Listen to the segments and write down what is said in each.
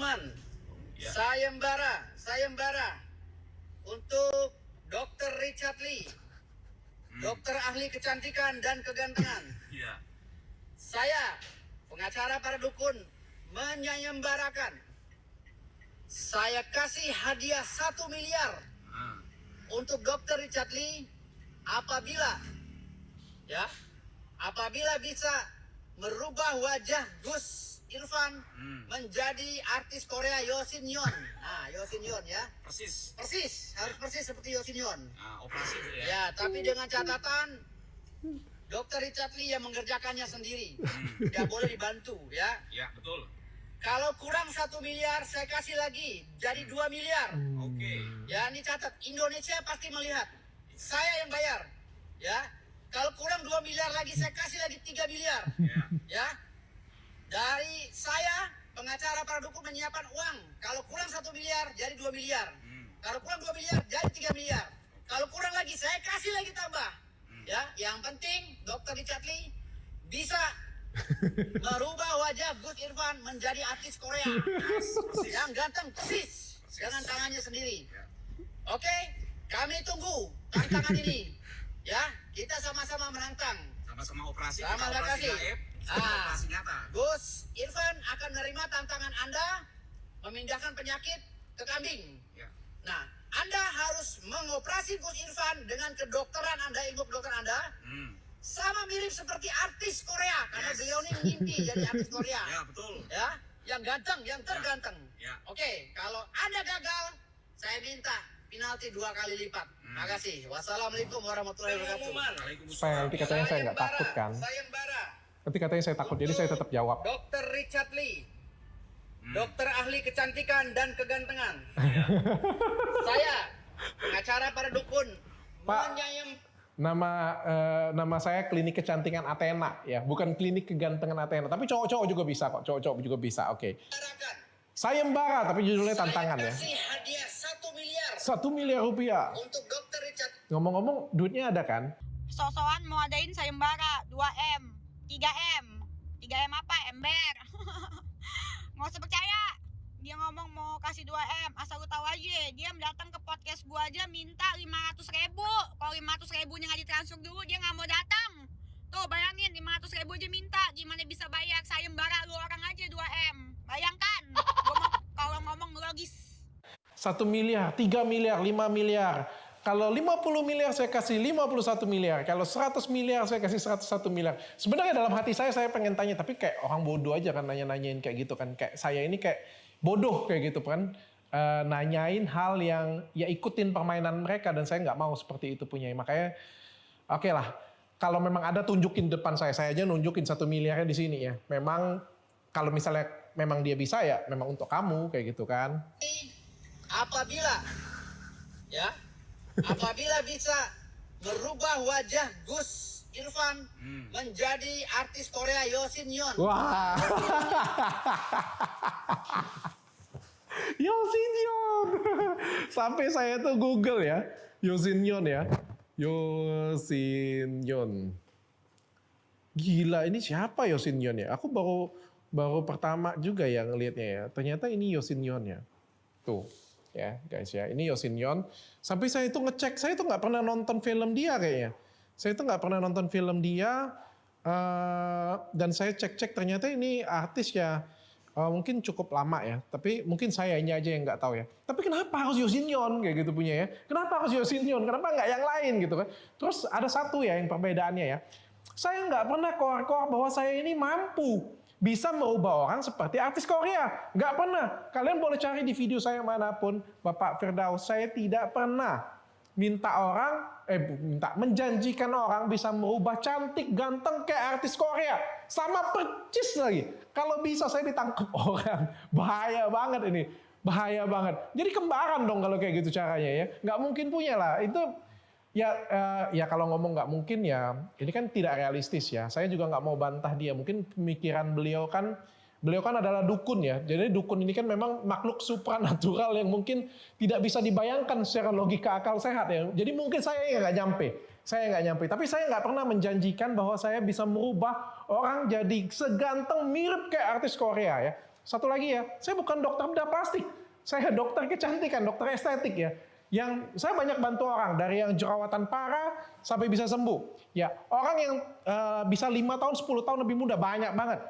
pengumuman sayembara untuk Dr. Richard Lee, dokter ahli kecantikan dan kegantengan. Saya, pengacara para dukun, menyayembarakan. Saya kasih hadiah 1 miliar untuk Dr. Richard Lee apabila bisa merubah wajah Gus Irfan menjadi artis Korea Yo Shin Yeon. Nah, Yo Shin Yeon ya. Persis, harus persis seperti Yo Shin Yeon. Operasi itu ya. Ya, tapi dengan catatan Dr. Richard Lee yang mengerjakannya sendiri. Tidak boleh dibantu ya. Ya, betul. Kalau kurang 1 miliar, saya kasih lagi jadi 2 miliar. Oke. Ya, ini catat. Indonesia pasti melihat. Saya yang bayar. Ya. Kalau kurang 2 miliar lagi, saya kasih lagi 3 miliar. Ya. Dari saya, pengacara para dukun menyiapkan uang. Kalau kurang 1 miliar, jadi 2 miliar. Kalau kurang 2 miliar, jadi 3 miliar. Kalau kurang lagi, saya kasih lagi tambah. Ya, yang penting Dr. Richard Lee bisa merubah wajah Gus Irfan menjadi artis Korea yang ganteng persis dengan tangannya sendiri. Oke, kami tunggu tantangan ini. Ya, kita sama-sama menantang. Sama-sama operasi. Sama operasi. Operasi nyata. Gus Irfan akan menerima tantangan Anda memindahkan penyakit ke kambing. Nah, Anda harus mengoperasi Gus Irfan dengan kedokteran Anda, ilmu kedokteran Anda. Sama mirip seperti artis Korea karena beliau ini mimpi jadi artis Korea. Ya, betul. Ya, yang ganteng, yang terganteng. Ya. Oke, kalau Anda gagal, saya minta penalti 2 kali lipat. Makasih. Wassalamualaikum warahmatullahi wabarakatuh. Supaya nanti katanya saya nggak takut kan. Nanti katanya saya takut, jadi saya tetap jawab. Dr. Richard Lee, dokter ahli kecantikan dan kegantengan. Saya, pengacara para dukun, Pak, nama saya klinik kecantikan Athena ya, bukan klinik kegantengan Athena. Tapi cowok-cowok juga bisa kok, cowok-cowok juga bisa. Oke. Sayembara, tapi judulnya tantangan ya. Saya kasih hadiah 1 miliar. 1 miliar rupiah. Untuk Dr. Richard. Ngomong-ngomong, duitnya ada kan? Sosokan mau adain sayembara 2M, 3M. 3M apa? Ember. Nggak usah percaya. Dia ngomong mau kasih 2M, asal lu tahu aja. Dia datang ke podcast gua aja minta 500.000. Kalau 500.000-nya nggak ditransfer dulu, dia nggak mau datang. Tuh bayangin 500.000 aja minta, gimana bisa bayar sayembara lu orang aja 2M. Bayangkan. Gua mau kalau ngomong logis. 1 miliar, 3 miliar, 5 miliar. Kalau 50 miliar saya kasih 51 miliar. Kalau 100 miliar saya kasih 101 miliar. Sebenarnya dalam hati saya pengen tanya, tapi kayak orang bodoh aja kan nanya-nanyain kayak gitu kan. Kayak saya ini kayak bodoh kayak gitu kan. Nanyain hal yang ya ikutin permainan mereka dan saya nggak mau seperti itu punya. Makanya oke lah. Kalau memang ada tunjukin depan saya aja nunjukin 1 miliarnya di sini ya. Memang kalau misalnya memang dia bisa ya memang untuk kamu kayak gitu kan. Apabila bisa merubah wajah Gus Irfan menjadi artis Korea Yo Shin Yeon. Wah. Yo Shin Yeon. Sampai saya tuh Google ya. Yo Shin Yeon ya. Yo Shin Yeon. Gila, ini siapa Yo Shin Yeon ya? Aku baru pertama juga ya ngelihatnya ya. Ternyata ini Yo Shin Yeon ya. Tuh. Ya guys ya, ini Yo Shin Yeon. Sampai saya itu ngecek, saya itu nggak pernah nonton film dia kayaknya. Saya itu nggak pernah nonton film dia. Dan saya cek-cek ternyata ini artis ya. Mungkin cukup lama ya. Tapi mungkin saya ini aja yang nggak tahu ya. Tapi kenapa harus Yo Shin Yeon kayak gitu punya ya? Kenapa harus Yo Shin Yeon? Kenapa nggak yang lain gitu kan? Terus ada satu ya yang perbedaannya ya. Saya nggak pernah koar-koar bahwa saya ini mampu bisa merubah orang seperti artis Korea. Nggak pernah. Kalian boleh cari di video saya manapun. Bapak Firdaus, saya tidak pernah menjanjikan orang bisa merubah cantik, ganteng kayak artis Korea. Sama percis lagi. Kalau bisa saya ditangkap orang. Bahaya banget ini. Bahaya banget. Jadi kembaran dong kalau kayak gitu caranya ya. Nggak mungkin punya lah. Itu ya kalau ngomong nggak mungkin ya, ini kan tidak realistis ya. Saya juga nggak mau bantah dia. Mungkin pemikiran beliau kan adalah dukun ya. Jadi dukun ini kan memang makhluk supranatural yang mungkin tidak bisa dibayangkan secara logika akal sehat ya. Jadi mungkin saya nggak nyampe. Tapi saya nggak pernah menjanjikan bahwa saya bisa merubah orang jadi seganteng mirip kayak artis Korea ya. Satu lagi ya, saya bukan dokter bedah plastik. Saya dokter kecantikan, dokter estetik ya. Yang saya banyak bantu orang dari yang jerawatan parah sampai bisa sembuh. Ya, orang yang bisa 5 tahun, 10 tahun lebih muda banyak banget.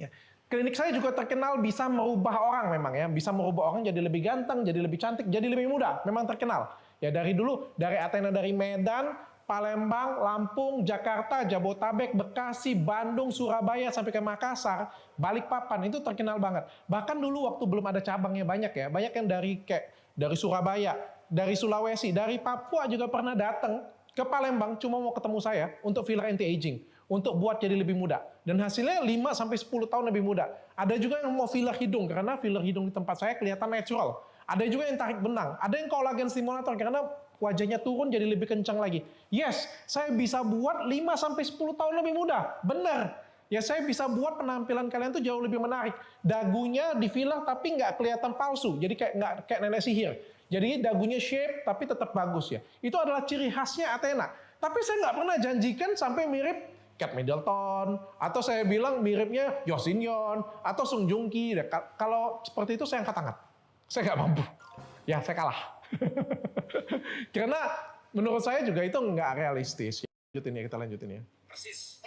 Ya. Klinik saya juga terkenal bisa merubah orang memang ya, bisa merubah orang jadi lebih ganteng, jadi lebih cantik, jadi lebih muda. Memang terkenal. Ya dari dulu, dari Athena, dari Medan, Palembang, Lampung, Jakarta, Jabotabek, Bekasi, Bandung, Surabaya, sampai ke Makassar, Balikpapan, itu terkenal banget. Bahkan dulu waktu belum ada cabangnya banyak ya, banyak yang dari Surabaya, dari Sulawesi, dari Papua juga pernah datang ke Palembang cuma mau ketemu saya untuk filler anti-aging, untuk buat jadi lebih muda. Dan hasilnya 5-10 tahun lebih muda. Ada juga yang mau filler hidung, karena filler hidung di tempat saya kelihatan natural. Ada juga yang tarik benang, ada yang kolagen stimulator, karena wajahnya turun jadi lebih kencang lagi. Yes, saya bisa buat 5-10 tahun lebih muda. Benar. Ya saya bisa buat penampilan kalian tuh jauh lebih menarik. Dagunya di filler tapi nggak kelihatan palsu. Jadi nggak kayak nenek sihir. Jadi dagunya shape tapi tetap bagus ya. Itu adalah ciri khasnya Athena. Tapi saya nggak pernah janjikan sampai mirip Kate Middleton. Atau saya bilang miripnya Yosin Yeon. Atau Sung Joong Ki. Kalau seperti itu saya angkat tangan. Saya nggak mampu. Ya saya kalah. Karena menurut saya juga itu nggak realistis. Lanjutin ya, kita lanjutin ya. Persis.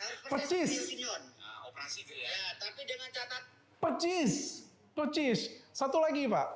Harus Persis. Nah, operasi gitu ya. Ya, tapi dengan catat Percis. Satu lagi Pak.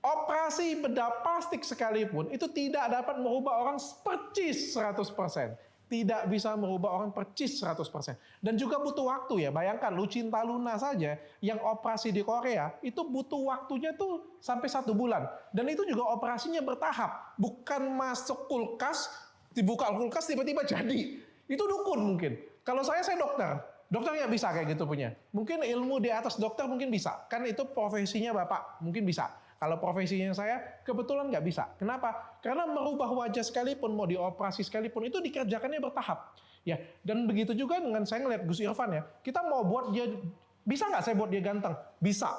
Operasi bedah plastik sekalipun itu tidak dapat merubah orang percis 100%. Tidak bisa merubah orang percis 100%. Dan juga butuh waktu ya. Bayangkan Lucinta Luna saja yang operasi di Korea itu butuh waktunya tuh sampai 1 bulan. Dan itu juga operasinya bertahap. Bukan masuk kulkas, dibuka kulkas tiba-tiba jadi. Itu dukun mungkin. Kalau saya dokter. Dokter nggak bisa kayak gitu punya. Mungkin ilmu di atas dokter mungkin bisa. Kan itu profesinya Bapak. Mungkin bisa. Kalau profesinya saya, kebetulan nggak bisa. Kenapa? Karena merubah wajah sekalipun, mau dioperasi sekalipun, itu dikerjakannya bertahap. Ya, dan begitu juga dengan saya ngeliat Gus Irfan ya. Kita mau buat dia, bisa nggak saya buat dia ganteng? Bisa.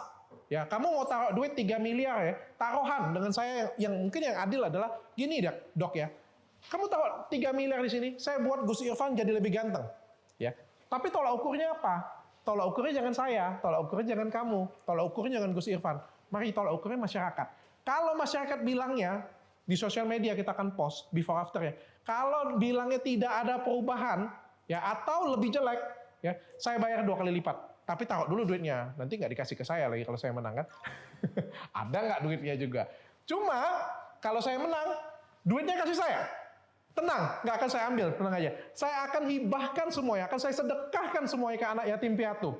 Ya, kamu mau taruh duit 3 miliar ya, taruhan dengan saya yang mungkin yang adil adalah, gini dok ya. Kamu taruh 3 miliar di sini, saya buat Gus Irfan jadi lebih ganteng. Ya, tapi tolak ukurnya apa? Tolak ukurnya jangan saya, tolak ukurnya jangan kamu, tolak ukurnya jangan Gus Irfan. Mari tolak ukurnya masyarakat. Kalau masyarakat bilangnya, di sosial media kita akan post before after ya. Kalau bilangnya tidak ada perubahan, ya atau lebih jelek, ya saya bayar 2 kali lipat. Tapi taruh dulu duitnya, nanti nggak dikasih ke saya lagi kalau saya menang kan. Ada nggak duitnya juga. Cuma kalau saya menang, duitnya kasih saya. Tenang, nggak akan saya ambil, tenang aja. Saya akan hibahkan semuanya, akan saya sedekahkan semuanya ke anak yatim piatu.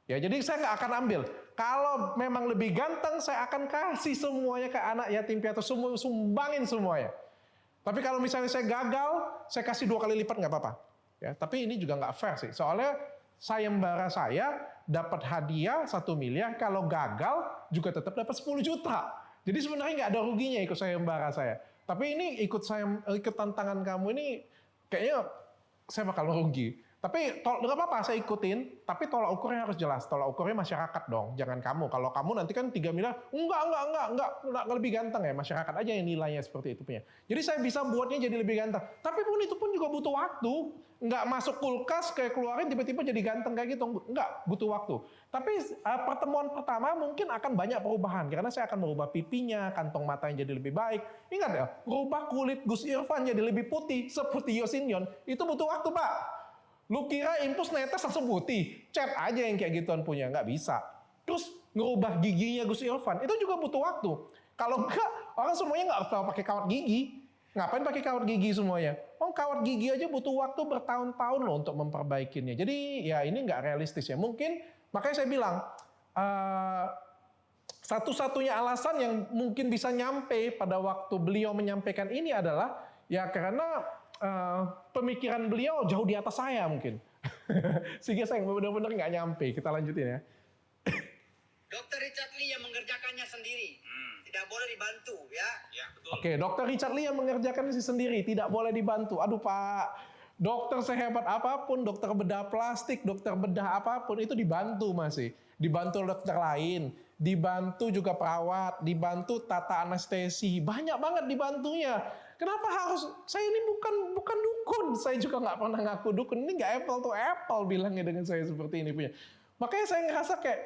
Ya, jadi saya nggak akan ambil. Kalau memang lebih ganteng, saya akan kasih semuanya ke anak yatim piatu, sumbangin semuanya. Tapi kalau misalnya saya gagal, saya kasih 2 kali lipat nggak apa-apa. Ya, tapi ini juga nggak fair sih. Soalnya sayembara saya dapat hadiah 1 miliar, kalau gagal juga tetap dapat 10 juta. Jadi sebenarnya nggak ada ruginya ikut sayembara saya. Tapi ini ikut tantangan kamu ini kayaknya saya bakal rugi. Tapi nggak apa-apa, saya ikutin. Tapi tolak ukurnya harus jelas. Tolak ukurnya masyarakat dong, jangan kamu. Kalau kamu nanti kan 3 miliar, enggak lebih ganteng ya. Masyarakat aja yang nilainya seperti itu punya. Jadi saya bisa buatnya jadi lebih ganteng. Tapi pun itu pun juga butuh waktu. Nggak masuk kulkas, kayak keluarin tiba-tiba jadi ganteng kayak gitu. Enggak, butuh waktu. Tapi pertemuan pertama mungkin akan banyak perubahan. Karena saya akan merubah pipinya, kantong matanya jadi lebih baik. Ingat ya, rubah kulit Gus Irfan jadi lebih putih, seperti Yosin Yeon, itu butuh waktu Pak. Lu kira impus netes langsung putih? Cat aja yang kayak gituan punya, nggak bisa. Terus ngerubah giginya Gus Irfan, itu juga butuh waktu. Kalau enggak, orang semuanya nggak tahu pakai kawat gigi. Ngapain pakai kawat gigi semuanya? Oh, kawat gigi aja butuh waktu bertahun-tahun loh untuk memperbaikinya. Jadi ya ini nggak realistis ya. Mungkin, makanya saya bilang, satu-satunya alasan yang mungkin bisa nyampe pada waktu beliau menyampaikan ini adalah, ya karena pemikiran beliau jauh di atas saya mungkin. Sehingga saya benar-benar nggak nyampe. Kita lanjutin ya. Dr. Richard Lee yang mengerjakannya sendiri. Tidak boleh dibantu ya. Ya, betul. Oke, Dr. Richard Lee yang mengerjakan sendiri, tidak boleh dibantu. Aduh Pak, dokter sehebat apapun, dokter bedah plastik, dokter bedah apapun, itu dibantu masih. Dibantu dokter lain, dibantu juga perawat, dibantu tata anestesi. Banyak banget dibantunya. Kenapa harus, saya ini bukan dukun, saya juga nggak pernah ngaku dukun, ini nggak apple to apple bilangnya dengan saya seperti ini punya. Makanya saya ngerasa kayak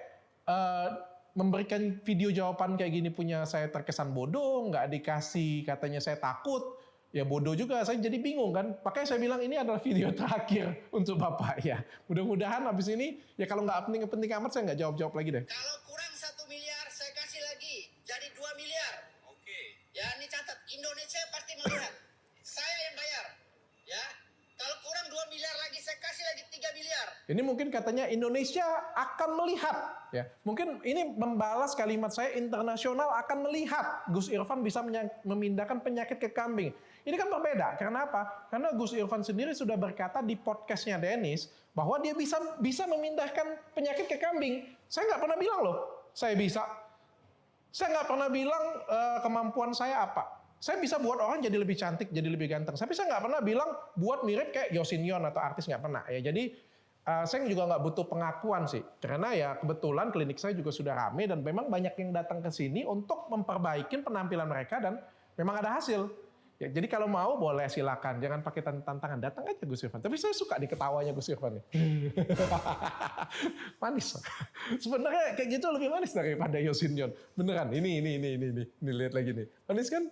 memberikan video jawaban kayak gini punya saya terkesan bodoh, nggak dikasih katanya saya takut, ya bodoh juga, saya jadi bingung kan. Makanya saya bilang ini adalah video terakhir untuk Bapak ya. Mudah-mudahan habis ini, ya kalau nggak penting-penting amat saya nggak jawab-jawab lagi deh. Kalau kurang 1 miliar, saya kasih lagi. Jadi 2 miliar. Oke. Ya, ini catat. Indonesia pasti melihat. Saya yang bayar. Ya. Kalau kurang 2 miliar lagi, saya kasih lagi 3 miliar. Ini mungkin katanya Indonesia akan melihat. Ya, mungkin ini membalas kalimat saya, internasional akan melihat Gus Irfan bisa memindahkan penyakit ke kambing. Ini kan berbeda. Karena apa? Karena Gus Irfan sendiri sudah berkata di podcastnya Dennis bahwa dia bisa memindahkan penyakit ke kambing. Saya nggak pernah bilang loh, saya bisa. Saya nggak pernah bilang kemampuan saya apa. Saya bisa buat orang jadi lebih cantik, jadi lebih ganteng. Tapi saya nggak pernah bilang buat mirip kayak Yosinyon atau artis, nggak pernah. Ya, jadi saya juga nggak butuh pengakuan sih. Karena ya kebetulan klinik saya juga sudah rame dan memang banyak yang datang ke sini untuk memperbaiki penampilan mereka dan memang ada hasil. Ya, jadi kalau mau boleh silakan, jangan pakai tantangan, datang aja Gus Irfan. Tapi saya suka diketawanya Gus Irfan nih. Manis. Sebenarnya kayak gitu lebih manis daripada Yosinyon. Beneran, ini lihat lagi nih. Manis kan?